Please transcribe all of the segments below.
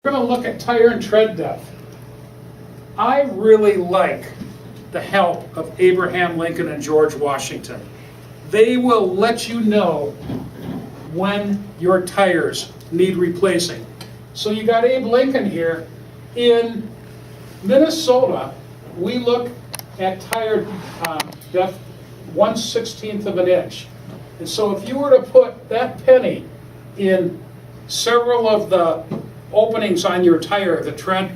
We're going to look at tire and tread depth. I really like the help of Abraham Lincoln and George Washington. They will let you know when your tires need replacing. So you got Abe Lincoln here. In Minnesota, we look at tire depth 1/16 of an inch. And so if you were to put that penny in several of the openings on your tire, the tread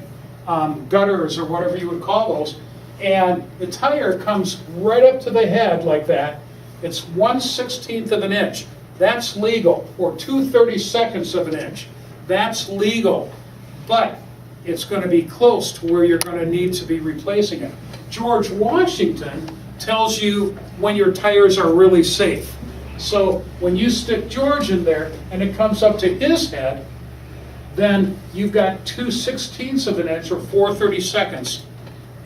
gutters or whatever you would call those, and the tire comes right up to the head like that, it's 1/16 of an inch. That's legal. Or 2/32 of an inch. That's legal. But it's going to be close to where you're going to need to be replacing it. George Washington tells you when your tires are really safe. So when you stick George in there and it comes up to his head, then you've got 2/16 of an inch or 4/32.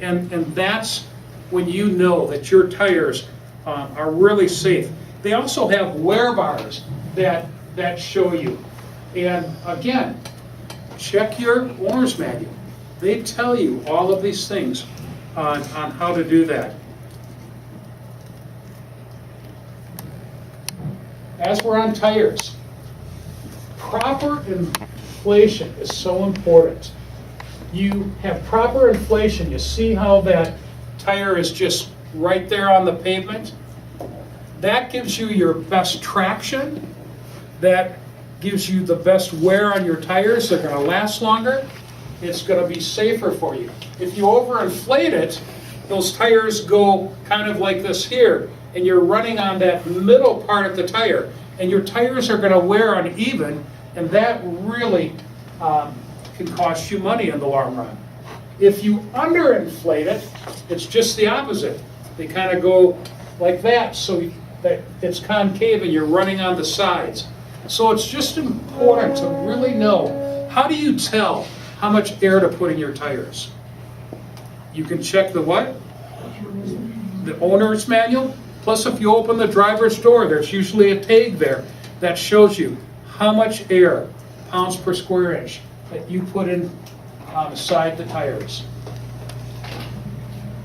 And that's when you know that your tires are really safe. They also have wear bars that show you. And again, check your owner's manual. They tell you all of these things on how to do that. As we're on tires, proper inflation is so important. You have proper inflation. You see how that tire is just right there on the pavement? That gives you your best traction. That gives you the best wear on your tires. They're going to last longer. It's going to be safer for you. If you overinflate it, those tires go kind of like this here, and you're running on that middle part of the tire, and your tires are going to wear uneven, and that really can cost you money in the long run. If you underinflate it, it's just the opposite. They kind of go like that, so that it's concave and you're running on the sides. So it's just important to really know, how do you tell how much air to put in your tires? You can check the what? The owner's manual. Plus, if you open the driver's door, there's usually a tag there that shows you how much air, pounds per square inch, that you put in beside the tires.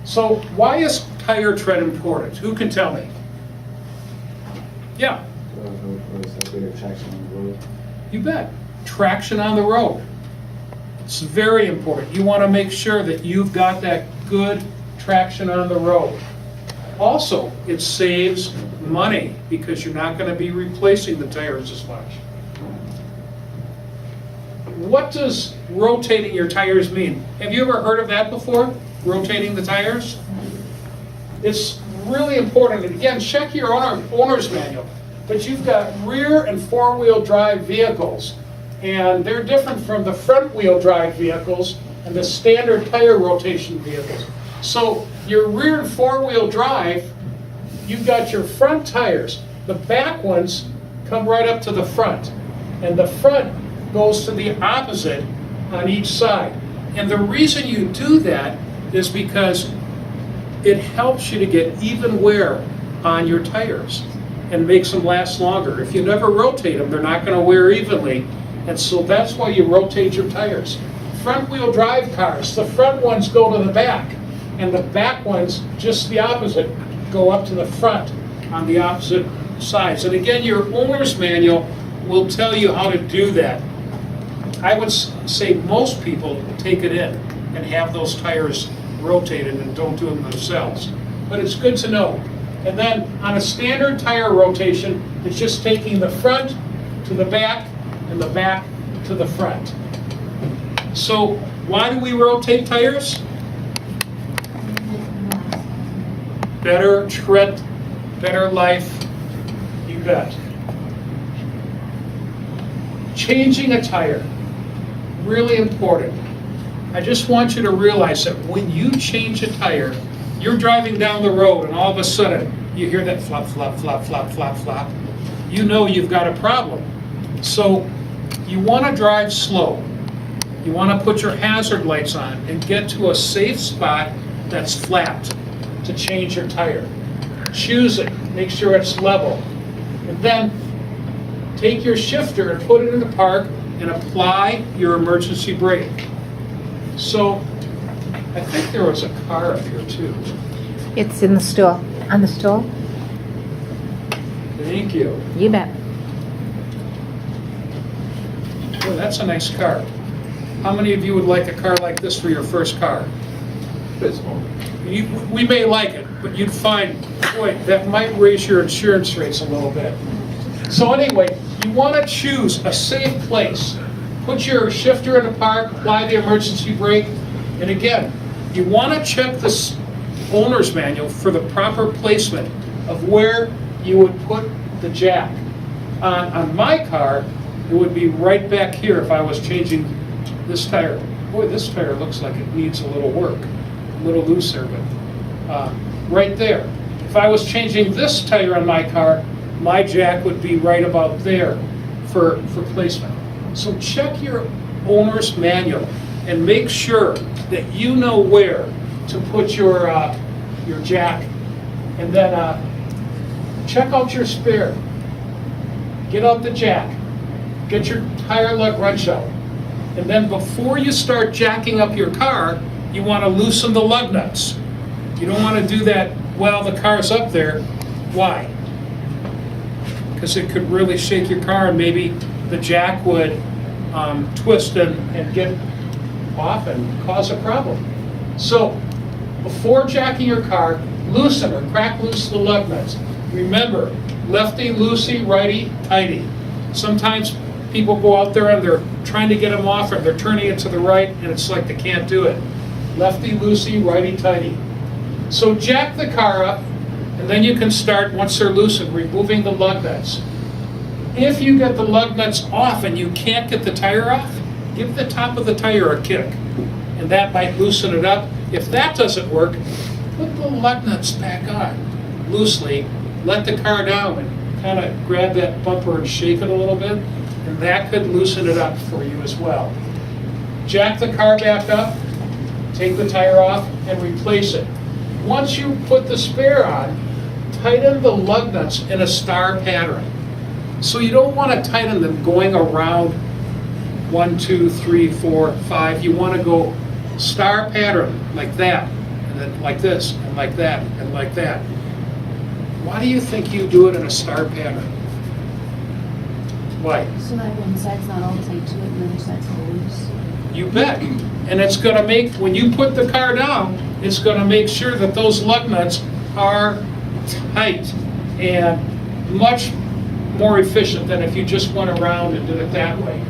So why is tire tread important? Who can tell me? Yeah. Traction on the road. You bet. Traction on the road. It's very important. You want to make sure that you've got that good traction on the road. Also, it saves money because you're not going to be replacing the tires as much. What does rotating your tires mean? Have you ever heard of that before? Rotating the tires? It's really important. And again, check your owner's manual. But you've got rear and four-wheel drive vehicles, and they're different from the front-wheel drive vehicles and the standard tire rotation vehicles. So your rear and four-wheel drive, you've got your front tires. The back ones come right up to the front, and the front goes to the opposite on each side. And the reason you do that is because it helps you to get even wear on your tires and makes them last longer. If you never rotate them, they're not going to wear evenly, and so that's why you rotate your tires. Front-wheel drive cars, the front ones go to the back, and the back ones, just the opposite, go up to the front on the opposite sides. And again, your owner's manual will tell you how to do that. I would say most people take it in and have those tires rotated and don't do them themselves. But it's good to know. And then on a standard tire rotation, it's just taking the front to the back and the back to the front. So why do we rotate tires? Better tread, better life, you bet. Changing a tire, really important. I just want you to realize that when you change a tire, you're driving down the road and all of a sudden you hear that flop, flop, flop, flop, flop, flop. You know you've got a problem. So you want to drive slow. You want to put your hazard lights on and get to a safe spot that's flat to change your tire. Choose it, make sure it's level. And then take your shifter and put it in the park and apply your emergency brake. So I think there was a car up here too. It's in the store. On the store? Thank you. You bet. Oh, that's a nice car. How many of you would like a car like this for your first car? We may like it, but you'd find, boy, that might raise your insurance rates a little bit. So anyway, you want to choose a safe place. Put your shifter in the park, apply the emergency brake, and again, you want to check this owner's manual for the proper placement of where you would put the jack. On my car, it would be right back here if I was changing this tire. Boy, this tire looks like it needs a little work, a little looser, but right there. If I was changing this tire on my car, my jack would be right about there for placement. So check your owner's manual and make sure that you know where to put your jack. And then check out your spare. Get out the jack. Get your tire lug wrench out. And then before you start jacking up your car, you want to loosen the lug nuts. You don't want to do that while the car's up there. Why? Because it could really shake your car and maybe the jack would twist and get off and cause a problem. So before jacking your car, loosen or crack loose the lug nuts. Remember, lefty loosey, righty tighty. Sometimes people go out there and they're trying to get them off and they're turning it to the right and it's like they can't do it. Lefty loosey, righty tighty. So jack the car up and then you can start, once they're loosened, removing the lug nuts. If you get the lug nuts off and you can't get the tire off, give the top of the tire a kick and that might loosen it up. If that doesn't work, put the lug nuts back on loosely, let the car down and kind of grab that bumper and shake it a little bit, and that could loosen it up for you as well. Jack the car back up, take the tire off, and replace it. Once you put the spare on, tighten the lug nuts in a star pattern. So you don't want to tighten them going around 1, 2, 3, 4, 5. You want to go star pattern like that, and then like this, and like that, and like that. Why do you think you do it in a star pattern? Why? So that one side's not all tight to it and the other side's all loose. You bet. And it's going to make, when you put the car down, it's going to make sure that those lug nuts are tight and much more efficient than if you just went around and did it that way.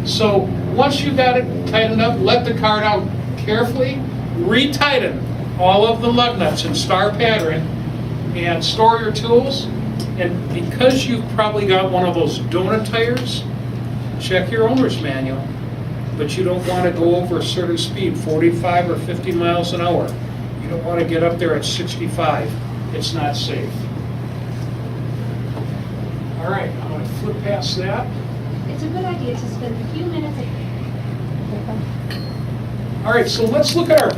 So once you got it tightened up, let the car down carefully, retighten all of the lug nuts in star pattern, and store your tools. And because you've probably got one of those donut tires, check your owner's manual, but you don't want to go over a certain speed, 45 or 50 miles an hour. You don't want to get up there at 65. It's not safe. All right, I'm going to flip past that. It's a good idea to spend a few minutes. All right, so let's look at our